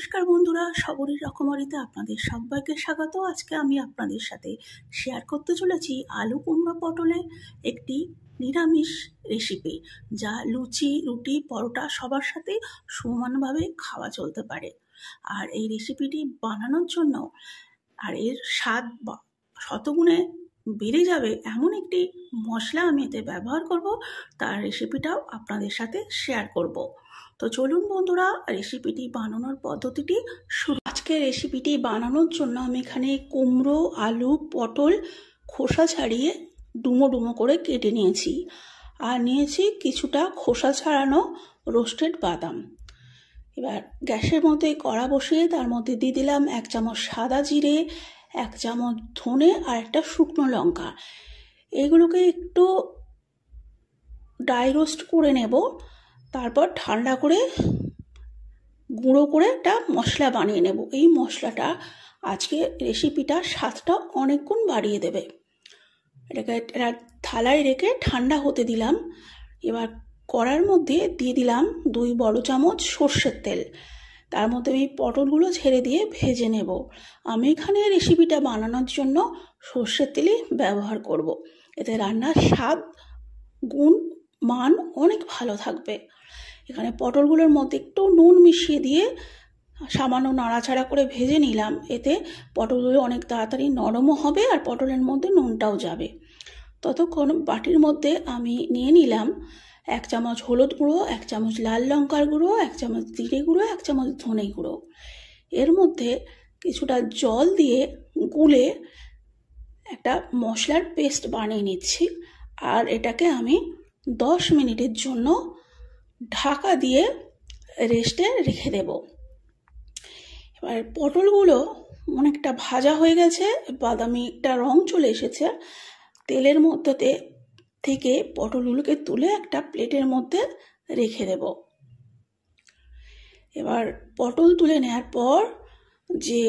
নমস্কার বন্ধুরা, সবরই রকমারিতে আপনাদের সবাইকে স্বাগত। আজকে আমি আপনাদের সাথে শেয়ার করতে চলেছি আলু কুমড়ো পটলের একটি নিরামিষ রেসিপি, যা লুচি, রুটি, পরোটা সবার সাথে সমানভাবে খাওয়া চলতে পারে। আর এই রেসিপিটি বানানোর জন্য আর এর স্বাদ শতগুণে বেড়ে যাবে এমন একটি মশলা আমি এতে ব্যবহার করব। তার রেসিপিটাও আপনাদের সাথে শেয়ার করব। তো চলুন বন্ধুরা, রেসিপিটি বানানোর পদ্ধতিটি শুরু। আজকে রেসিপিটি বানানোর জন্য আমি এখানে কুমড়ো, আলু, পটল খোসা ছাড়িয়ে ডুমো ডুমো করে কেটে নিয়েছি, আর নিয়েছি কিছুটা খোসা ছাড়ানো রোস্টেড বাদাম। এবার গ্যাসের মধ্যে কড়া বসিয়ে তার মধ্যে দিয়ে দিলাম 1 চামচ সাদা জিরে, 1 চামচ ধনে আর একটা শুকনো লঙ্কা। এগুলোকে একটু ড্রাই রোস্ট করে নেব, তারপর ঠান্ডা করে গুঁড়ো করে একটা মশলা বানিয়ে নেব। এই মশলাটা আজকে রেসিপিটার স্বাদটা অনেক গুণ বাড়িয়ে দেবে। এটাকে থালায় রেখে ঠান্ডা হতে দিলাম। এবার কড়ার মধ্যে দিয়ে দিলাম 2 বড় চামচ সর্ষের তেল। তার মধ্যে আমি পটলগুলো ছেড়ে দিয়ে ভেজে নেব। আমি এখানে রেসিপিটা বানানোর জন্য সর্ষের তেলই ব্যবহার করব। এতে রান্নার স্বাদ, গুণ, মান অনেক ভালো থাকবে। এখানে পটলগুলোর মধ্যে একটু নুন মিশিয়ে দিয়ে সামান্য নাড়াচাড়া করে ভেজে নিলাম। এতে পটলগুলো অনেক তাড়াতাড়ি নরমও হবে আর পটলের মধ্যে নুনটাও যাবে। ততক্ষণ বাটির মধ্যে আমি নিয়ে নিলাম 1 চামচ হলুদ গুঁড়ো, 1 চামচ লাল লঙ্কার গুঁড়ো, 1 চামচ জিরে গুঁড়ো, 1 চামচ ধনে গুঁড়ো। এর মধ্যে কিছুটা জল দিয়ে গুলে একটা মশলার পেস্ট বানিয়ে নিচ্ছি। আর এটাকে আমি 10 মিনিটের জন্য ঢাকা দিয়ে রেস্টে রেখে দেব। এবার পটলগুলো অনেকটা ভাজা হয়ে গেছে, বাদামি একটা রং চলে এসেছে। তেলের মধ্যে থেকে পটলগুলোকে তুলে একটা প্লেটের মধ্যে রেখে দেব। এবার পটল তুলে নেওয়ার পর যে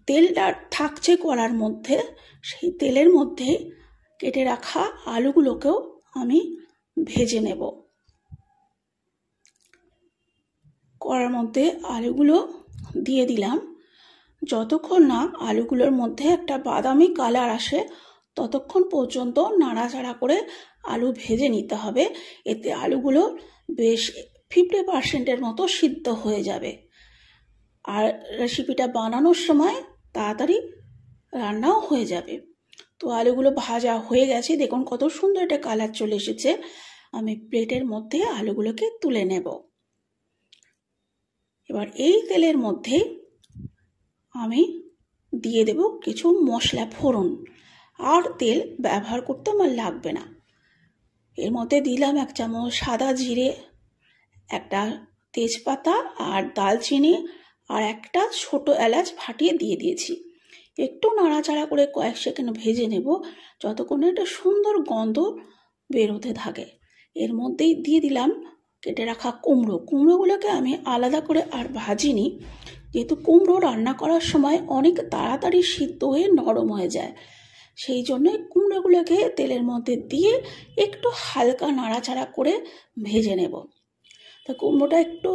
তেলটা থাকছে কড়ার মধ্যে, সেই তেলের মধ্যে কেটে রাখা আলুগুলোকেও আমি ভেজে নেব। কড়ার মধ্যে আলুগুলো দিয়ে দিলাম। যতক্ষণ না আলুগুলোর মধ্যে একটা বাদামি কালার আসে ততক্ষণ পর্যন্ত নাড়াচাড়া করে আলু ভেজে নিতে হবে। এতে আলুগুলো বেশ 50% মতো সিদ্ধ হয়ে যাবে। আর রেসিপিটা বানানোর সময় তাড়াতাড়ি রান্নাও হয়ে যাবে। তো আলুগুলো ভাজা হয়ে গেছে, দেখুন কত সুন্দর একটা কালার চলে এসেছে। আমি প্লেটের মধ্যে আলুগুলোকে তুলে নেব। এবার এই তেলের মধ্যে আমি দিয়ে দেব কিছু মশলা ফোড়ন। আর তেল ব্যবহার করতে আমার লাগবে না। এর মধ্যে দিলাম 1 চামচ সাদা জিরে, একটা তেজপাতা আর দালচিনি আর একটা ছোট এলাচ ফাটিয়ে দিয়ে দিয়েছি। একটু নাড়াচাড়া করে কয়েক সেকেন্ড ভেজে নেব, যতক্ষণে একটা সুন্দর গন্ধ বেরোতে থাকে। এর মধ্যেই দিয়ে দিলাম কেটে রাখা কুমড়োগুলোকে আমি আলাদা করে আর ভাজিনি, যেহেতু কুমড়ো রান্না করার সময় অনেক তাড়াতাড়ি সিদ্ধ হয়ে নরম হয়ে যায়। সেই জন্য কুমড়োগুলোকে তেলের মধ্যে দিয়ে একটু হালকা নাড়াচাড়া করে ভেজে নেব। তো কুমড়োটা একটু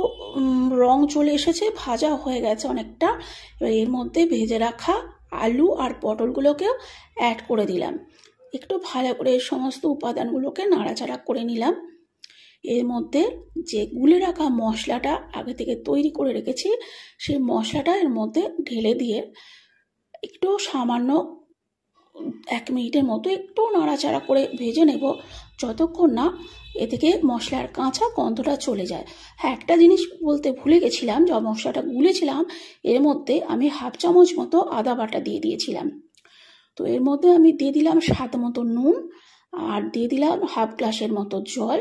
রং চলে এসেছে, ভাজা হয়ে গেছে অনেকটা। এবার এর মধ্যে ভেজে রাখা আলু আর পটলগুলোকেও অ্যাড করে দিলাম। একটু ভালো করে সমস্ত উপাদানগুলোকে নাড়াচাড়া করে নিলাম। এর মধ্যে যে গুলে রাখা মশলাটা আগে থেকে তৈরি করে রেখেছি, সেই মশলাটা এর মধ্যে ঢেলে দিয়ে একটু সামান্য 1 মিনিটের মতো একটু নাড়াচাড়া করে ভেজে নেব, যতক্ষণ না এ থেকে মশলার কাঁচা গন্ধটা চলে যায়। হ্যাঁ, একটা জিনিস বলতে ভুলে গেছিলাম, যে মশলাটা গুলেছিলাম এর মধ্যে আমি 1/2 চামচ মতো আদা বাটা দিয়ে দিয়েছিলাম। তো এর মধ্যে আমি দিয়ে দিলাম স্বাদ মতো নুন আর দিয়ে দিলাম 1/2 গ্লাসের মতো জল।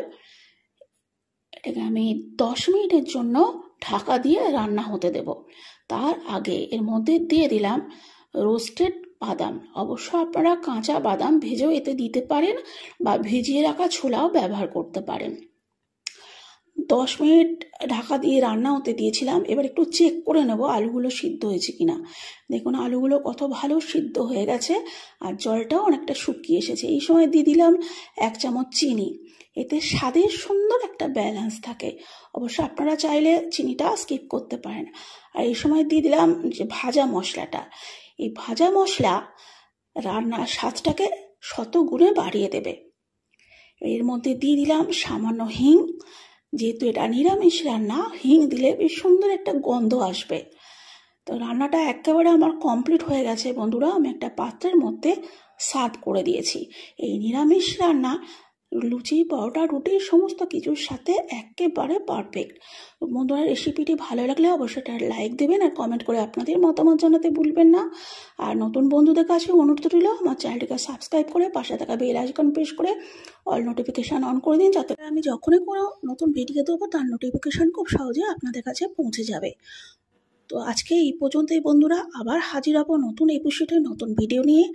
এটাকে আমি 10 মিনিটের জন্য ঢাকা দিয়ে রান্না হতে দেব। তার আগে এর মধ্যে দিয়ে দিলাম রোস্টেড বাদাম। অবশ্য আপনারা কাঁচা বাদাম ভেজেও এতে দিতে পারেন বা ভিজিয়ে রাখা ছোলাও ব্যবহার করতে পারেন। 10 মিনিট ঢাকা দিয়ে রান্না হতে দিয়েছিলাম। এবার একটু চেক করে নেব আলুগুলো সিদ্ধ হয়েছে কিনা। দেখুন আলুগুলো কত ভালো সিদ্ধ হয়ে গেছে আর জলটাও অনেকটা শুকিয়ে এসেছে। এই সময় দিয়ে দিলাম 1 চামচ চিনি। এতে স্বাদের সুন্দর একটা ব্যালেন্স থাকে। অবশ্য আপনারা চাইলে চিনিটা স্কিপ করতে পারেন। আর এই সময় দিয়ে দিলাম যে ভাজা মশলাটা। এই ভাজা মশলা রান্নার স্বাদটাকে শতগুণে বাড়িয়ে দেবে। এর মধ্যে দিয়ে দিলাম সামান্য হিং। যেহেতু এটা নিরামিষ রান্না, হিং দিলে বেশ সুন্দর একটা গন্ধ আসবে। তো রান্নাটা একেবারে আমার কমপ্লিট হয়ে গেছে বন্ধুরা। আমি একটা পাত্রের মধ্যে সার্ভ করে দিয়েছি। এই নিরামিষ রান্না লুচি, পরোটা, রুটি সমস্ত কিছুর সাথে একেবারে পারফেক্ট। বন্ধুরা, রেসিপিটি ভালো লাগলে অবশ্যই একটা লাইক দেবেন আর কমেন্ট করে আপনাদের মতামত জানাতে ভুলবেন না। আর নতুন বন্ধুদের কাছে অনুরোধ রইল, আমার চ্যানেলটিকে সাবস্ক্রাইব করে পাশে থাকা বেল আইকন প্রেস করে অল নোটিফিকেশান অন করে দিন, যাতে আমি যখনই কোনো নতুন ভিডিও দেবো তার নোটিফিকেশান খুব সহজে আপনাদের কাছে পৌঁছে যাবে। তো আজকে এই পর্যন্তই বন্ধুরা, আবার হাজির হব নতুন এপিসোডে নতুন ভিডিও নিয়ে।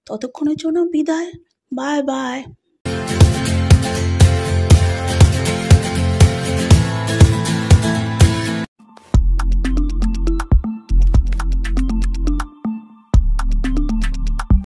ততক্ষণের জন্য বিদায়, বাই বাই।